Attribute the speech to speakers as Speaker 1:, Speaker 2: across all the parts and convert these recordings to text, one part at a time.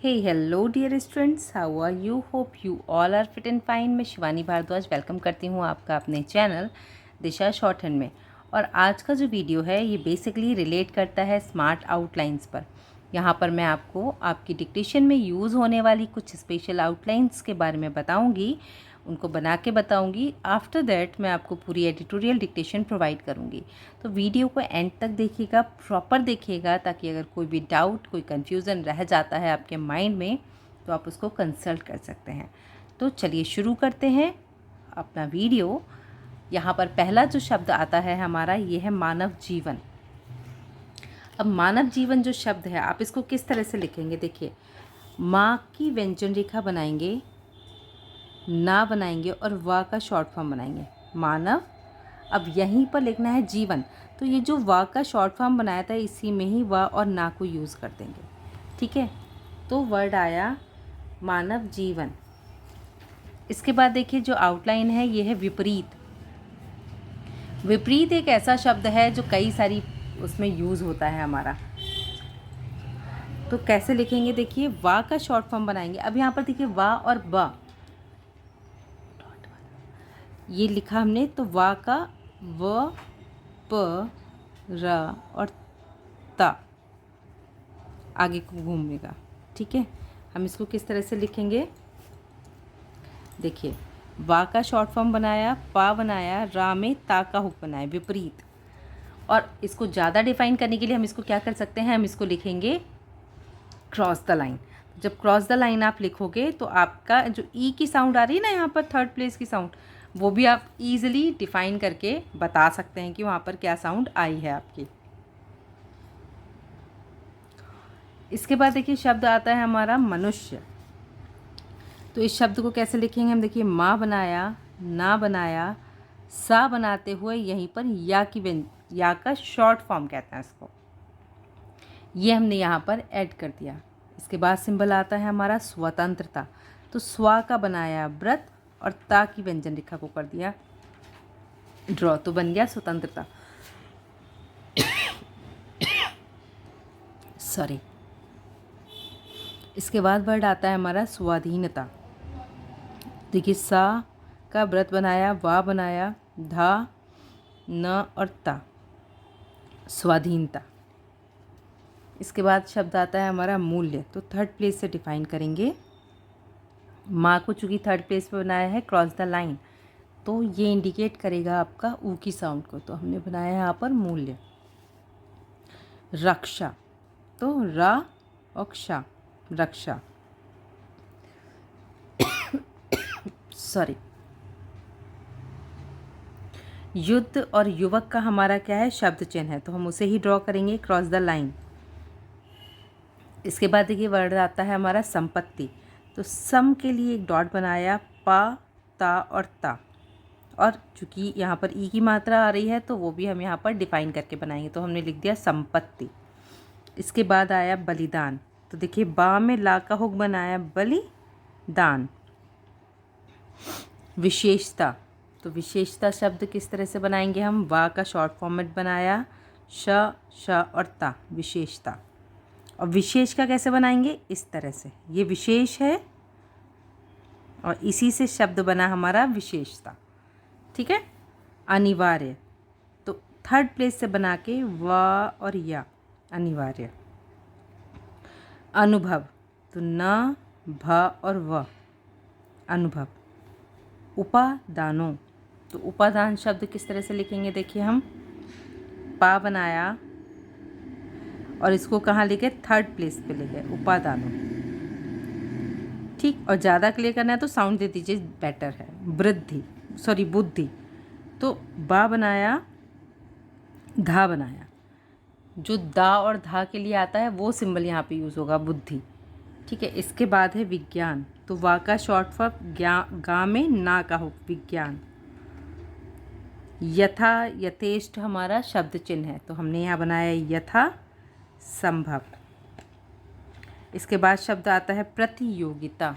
Speaker 1: Hey, hello dear students, how are you? Hope you all are fit and fine. मैं Shivani Bhardwaj welcome करती हूँ आपका अपने चैनल दिशा short hand में। और आज का जो वीडियो है ये बेसिकली रिलेट करता है स्मार्ट आउटलाइंस पर। यहाँ पर मैं आपको आपकी डिक्टेशन में यूज़ होने वाली कुछ स्पेशल आउटलाइंस के बारे में बताऊँगी, उनको बना के बताऊँगी। आफ्टर दैट मैं आपको पूरी एडिटोरियल डिक्टेशन प्रोवाइड करूँगी। तो वीडियो को एंड तक देखिएगा, प्रॉपर देखिएगा, ताकि अगर कोई भी डाउट, कोई कन्फ्यूज़न रह जाता है आपके माइंड में तो आप उसको कंसल्ट कर सकते हैं। तो चलिए शुरू करते हैं अपना वीडियो। यहाँ पर पहला जो शब्द आता है हमारा, ये है मानव जीवन। अब मानव जीवन जो शब्द है आप इसको किस तरह से लिखेंगे, देखिए माँ की व्यंजन रेखा बनाएंगे, ना बनाएंगे और वा का शॉर्ट फॉर्म बनाएंगे, मानव। अब यहीं पर लिखना है जीवन, तो ये जो वा का शॉर्ट फॉर्म बनाया था इसी में ही वा और ना को यूज़ कर देंगे, ठीक है। तो वर्ड आया मानव जीवन। इसके बाद देखिए जो आउटलाइन है ये है विपरीत। विपरीत एक ऐसा शब्द है जो कई सारी उसमें यूज़ होता है हमारा। तो कैसे लिखेंगे, देखिए वा का शॉर्ट फॉर्म बनाएंगे। अब यहाँ पर देखिए वा और ब ये लिखा हमने, तो वा का व, प, र और ता आगे को घूमेगा, ठीक है। हम इसको किस तरह से लिखेंगे, देखिए वा का शॉर्ट फॉर्म बनाया, पा बनाया, रा में ता का हुक बनाया, विपरीत। और इसको ज़्यादा डिफाइन करने के लिए हम इसको क्या कर सकते हैं, हम इसको लिखेंगे क्रॉस द लाइन। जब क्रॉस द लाइन आप लिखोगे तो आपका जो ई की साउंड आ रही है ना यहाँ पर, थर्ड प्लेस की साउंड, वो भी आप इजीली डिफाइन करके बता सकते हैं कि वहाँ पर क्या साउंड आई है आपकी। इसके बाद देखिए शब्द आता है हमारा मनुष्य। तो इस शब्द को कैसे लिखेंगे हम, देखिए माँ बनाया, ना बनाया, सा बनाते हुए यहीं पर या का शॉर्ट फॉर्म कहते हैं इसको, ये हमने यहाँ पर ऐड कर दिया। इसके बाद सिंबल आता है हमारा स्वतंत्रता। तो स्वा का बनाया व्रत और ता की व्यंजन रेखा को कर दिया ड्रॉ, तो बन गया स्वतंत्रता। सॉरी। इसके बाद वर्ड आता है हमारा स्वाधीनता। देखिए सा का व्रत बनाया, वा बनाया, धा, न और ता, स्वाधीनता। इसके बाद शब्द आता है हमारा मूल्य। तो थर्ड प्लेस से डिफाइन करेंगे। माँ को चूँकि थर्ड प्लेस पे बनाया है क्रॉस द लाइन, तो ये इंडिकेट करेगा आपका ऊ की साउंड को, तो हमने बनाया यहाँ पर मूल्य। रक्षा, तो रा औरक्षा, रक्षा। सॉरी। युद्ध और युवक का हमारा क्या है, शब्द चिन्ह है, तो हम उसे ही ड्रॉ करेंगे क्रॉस द लाइन। इसके बाद देखिए वर्ड आता है हमारा संपत्ति। तो सम के लिए एक डॉट बनाया, पा, ता और ता, और चूँकि यहाँ पर ई की मात्रा आ रही है तो वो भी हम यहाँ पर डिफाइन करके बनाएंगे, तो हमने लिख दिया संपत्ति। इसके बाद आया बलिदान। तो देखिए बा में ला का हुक बनाया, बलि दान। विशेषता। तो विशेषता शब्द किस तरह से बनाएंगे हम, वा का शॉर्ट फॉर्मेट बनाया, श और ता, विशेषता। और विशेष का कैसे बनाएंगे, इस तरह से, ये विशेष है और इसी से शब्द बना हमारा विशेषता, ठीक है। अनिवार्य, तो थर्ड प्लेस से बना के वा और या, अनिवार्य। अनुभव, तो न, भ और व, अनुभव। उपादानों, तो उपादान शब्द किस तरह से लिखेंगे, देखिए हम पा बनाया और इसको कहाँ लेके, थर्ड प्लेस पे ले गए, उपादानों, ठीक। और ज़्यादा क्लियर करना है तो साउंड दे दीजिए, बेटर है। वृद्धि, सॉरी बुद्धि, तो बा बनाया, धा बनाया, जो दा और धा के लिए आता है वो सिंबल यहाँ पे यूज़ होगा, बुद्धि, ठीक है। इसके बाद है विज्ञान। तो वा का शॉर्ट फॉर्म गा में ना का हो, विज्ञान। यथा, यथेष्ट हमारा शब्द चिन्ह है, तो हमने यहाँ बनाया यथा संभव। इसके बाद शब्द आता है प्रतियोगिता।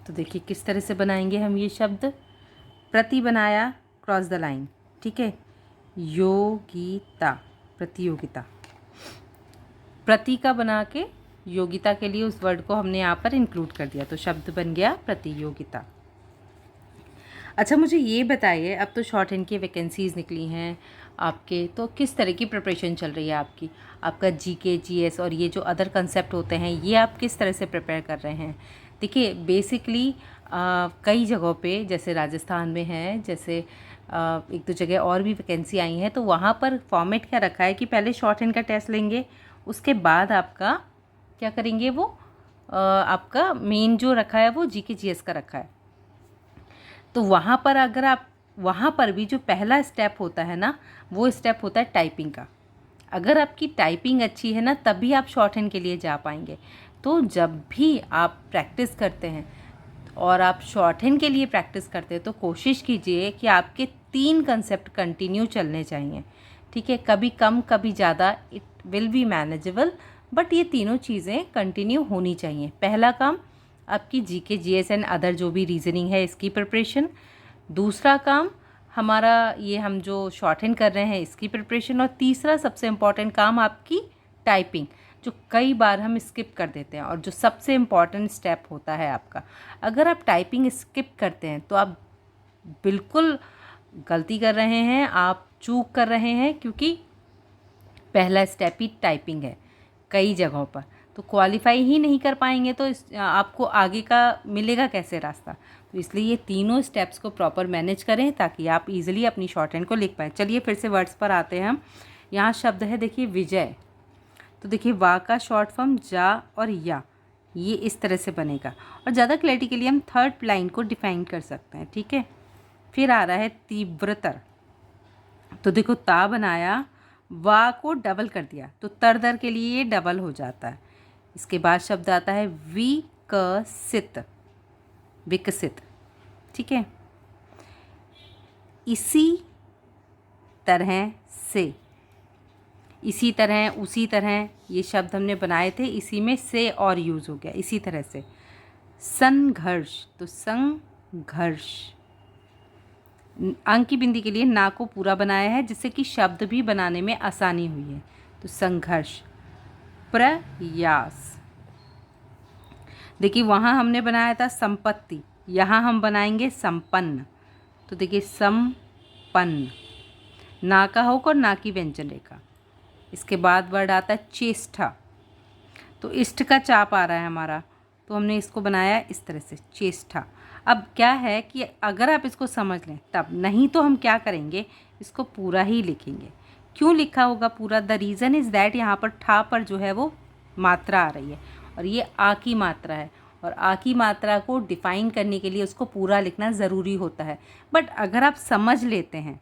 Speaker 1: तो देखिए किस तरह से बनाएंगे हम ये शब्द, प्रति बनाया क्रॉस द लाइन, ठीक है, योगिता, प्रतियोगिता। प्रति का बना के योगिता के लिए उस वर्ड को हमने यहाँ पर इंक्लूड कर दिया, तो शब्द बन गया प्रतियोगिता। अच्छा मुझे ये बताइए, अब तो शॉर्ट हैंड की वैकेंसीज़ निकली हैं आपके, तो किस तरह की प्रिपरेशन चल रही है आपकी? आपका जीके, जीएस और ये जो अदर कंसेप्ट होते हैं, ये आप किस तरह से प्रिपेयर कर रहे हैं? देखिए बेसिकली कई जगहों पे, जैसे राजस्थान में है, जैसे एक दो जगह और भी वैकेंसी आई हैं, तो वहाँ पर फॉर्मेट क्या रखा है कि पहले शॉर्ट हैंड का टेस्ट लेंगे, उसके बाद आपका क्या करेंगे, वो आपका मेन जो रखा है वो जीके जीएस का रखा है। तो वहाँ पर अगर आप, वहाँ पर भी जो पहला स्टेप होता है ना, वो स्टेप होता है टाइपिंग का। अगर आपकी टाइपिंग अच्छी है ना, तभी आप शॉर्ट हैंड के लिए जा पाएंगे। तो जब भी आप प्रैक्टिस करते हैं और आप शॉर्ट हैंड के लिए प्रैक्टिस करते हैं, तो कोशिश कीजिए कि आपके 3 कंसेप्ट कंटिन्यू चलने चाहिए, ठीक है? कभी कम कभी ज़्यादा, it will be manageable, but ये तीनों चीज़ें कंटिन्यू होनी चाहिए। पहला काम आपकी जीके, जीएस एंड अदर जो भी रीजनिंग है इसकी प्रिपरेशन। दूसरा काम हमारा ये हम जो शॉर्ट हैंड कर रहे हैं इसकी प्रिपरेशन। और तीसरा सबसे इम्पॉर्टेंट काम आपकी टाइपिंग, जो कई बार हम स्किप कर देते हैं और जो सबसे इम्पॉर्टेंट स्टेप होता है आपका। अगर आप टाइपिंग स्किप करते हैं तो आप बिल्कुल गलती कर रहे हैं, आप चूक कर रहे हैं, क्योंकि पहला स्टेप ही टाइपिंग है कई जगहों पर। तो क्वालिफाई ही नहीं कर पाएंगे तो आपको आगे का मिलेगा कैसे रास्ता? तो इसलिए ये तीनों स्टेप्स को प्रॉपर मैनेज करें ताकि आप इजीली अपनी शॉर्ट हैंड को लिख पाएँ। चलिए फिर से वर्ड्स पर आते हैं हम। यहाँ शब्द है देखिए विजय, तो देखिए वा का शॉर्ट फॉर्म जा और या, ये इस तरह से बनेगा। और ज़्यादा क्लैरिटी के लिए हम थर्ड लाइन को डिफाइन कर सकते हैं, ठीक है? फिर आ रहा है तीव्रतर, तो देखो ता बनाया, वा को डबल कर दिया, तो तरदर के लिए ये डबल हो जाता है। इसके बाद शब्द आता है विकसित, विकसित, ठीक है? इसी तरह से, इसी तरह, उसी तरह, ये शब्द हमने बनाए थे, इसी में से और यूज़ हो गया, इसी तरह से। संघर्ष, तो संघर्ष, अंक की बिंदी के लिए ना को पूरा बनाया है जिससे कि शब्द भी बनाने में आसानी हुई है, तो संघर्ष। प्रयास, देखिए वहाँ हमने बनाया था संपत्ति, यहाँ हम बनाएंगे संपन्न, तो देखिए संपन्न, ना का होक और ना की व्यंजन रेखा। इसके बाद वर्ड आता है चेष्टा, तो इष्ट का चाप आ रहा है हमारा, तो हमने इसको बनाया इस तरह से, चेष्टा। अब क्या है कि अगर आप इसको समझ लें तब, नहीं तो हम क्या करेंगे, इसको पूरा ही लिखेंगे। क्यों लिखा होगा पूरा? द रीज़न इज़ दैट यहाँ पर ठा पर जो है वो मात्रा आ रही है और ये आ की मात्रा है, और आ की मात्रा को डिफ़ाइन करने के लिए उसको पूरा लिखना ज़रूरी होता है। बट अगर आप समझ लेते हैं,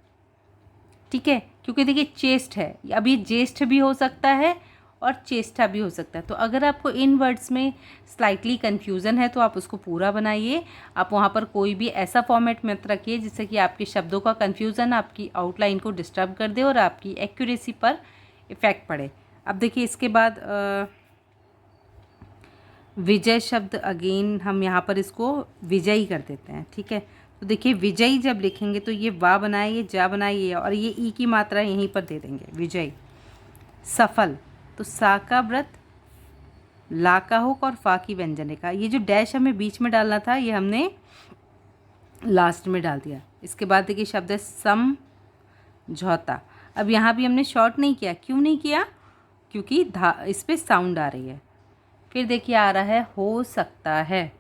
Speaker 1: ठीक है, क्योंकि देखिए चेस्ट है, अब ये ज्येष्ठ भी हो सकता है और चेष्टा भी हो सकता है। तो अगर आपको इन वर्ड्स में स्लाइटली कन्फ्यूज़न है तो आप उसको पूरा बनाइए। आप वहाँ पर कोई भी ऐसा फॉर्मेट मत रखिए जिससे कि आपके शब्दों का कन्फ्यूज़न आपकी आउटलाइन को डिस्टर्ब कर दे और आपकी एक्यूरेसी पर इफ़ेक्ट पड़े। अब देखिए इसके बाद विजय शब्द, अगेन हम यहाँ पर इसको विजयी कर देते हैं, ठीक है? तो देखिए विजयी जब लिखेंगे तो ये वा बनाए, ये जा बनाए, ये और ये ई की मात्रा यहीं पर दे देंगे, विजयी। सफल, तो सा का व्रत, ला का होक और फा की व्यंजन रेखा। ये जो डैश हमें बीच में डालना था ये हमने लास्ट में डाल दिया। इसके बाद देखिए शब्द है समझौता। अब यहाँ भी हमने शॉर्ट नहीं किया, क्यों नहीं किया? क्योंकि इस पर साउंड आ रही है। फिर देखिए आ रहा है हो सकता है,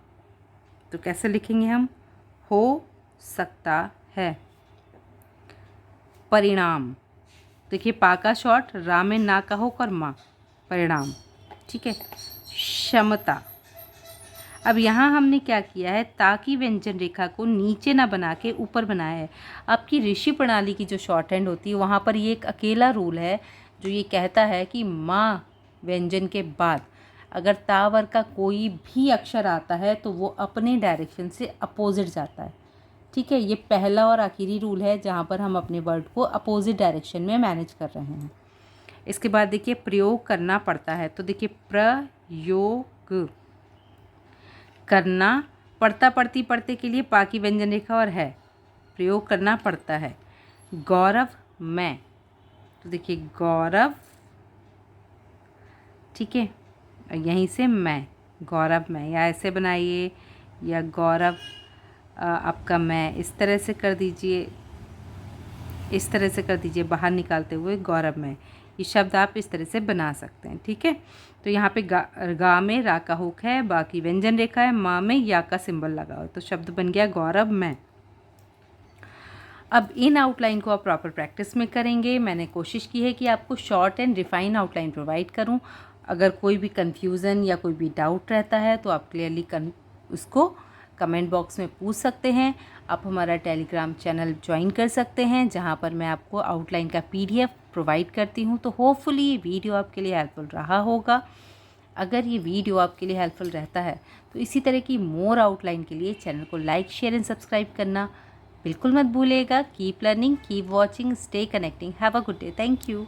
Speaker 1: तो कैसे लिखेंगे हम? हो सकता है। परिणाम, देखिए पा का शॉर्ट, रा में ना का होक और माँ, परिणाम, ठीक है? क्षमता, अब यहाँ हमने क्या किया है, ताकि व्यंजन रेखा को नीचे ना बना के ऊपर बनाया है। आपकी ऋषि प्रणाली की जो शॉर्ट हैंड होती है वहाँ पर ये एक अकेला रूल है जो ये कहता है कि माँ व्यंजन के बाद अगर तावर का कोई भी अक्षर आता है तो वो अपने डायरेक्शन से अपोजिट जाता है, ठीक है? ये पहला और आखिरी रूल है जहाँ पर हम अपने वर्ड को अपोजिट डायरेक्शन में मैनेज कर रहे हैं। इसके बाद देखिए प्रयोग करना पड़ता है, तो देखिए प्रयोग करना, पढ़ता पढ़ती पढ़ते के लिए पा की व्यंजन रेखा और है, प्रयोग करना पड़ता है। गौरव मैं, तो देखिए गौरव, ठीक है। यहीं से मैं, गौरव मैं, या ऐसे बनाइए, या गौरव आपका मैं, इस तरह से कर दीजिए, इस तरह से कर दीजिए, बाहर निकालते हुए गौरव मैं। ये शब्द आप इस तरह से बना सकते हैं, ठीक है। तो यहाँ पे गा में रा का हुक है, बाकी व्यंजन रेखा है, माँ में या का सिंबल लगा हो, तो शब्द बन गया गौरव मैं। अब इन आउटलाइन को आप प्रॉपर प्रैक्टिस में करेंगे। मैंने कोशिश की है कि आपको short and refine outline provide करूं। अगर कोई भी कन्फ्यूज़न या कोई भी डाउट रहता है तो आप क्लियरली उसको कमेंट बॉक्स में पूछ सकते हैं। आप हमारा टेलीग्राम चैनल ज्वाइन कर सकते हैं, जहां पर मैं आपको आउटलाइन का PDF प्रोवाइड करती हूं। तो होपफुली ये वीडियो आपके लिए हेल्पफुल रहा होगा। अगर ये वीडियो आपके लिए हेल्पफुल रहता है तो इसी तरह की मोर आउटलाइन के लिए चैनल को लाइक, शेयर एंड सब्सक्राइब करना बिल्कुल मत भूलिएगा। Keep learning, keep watching, stay connecting. Have a good day. Thank you.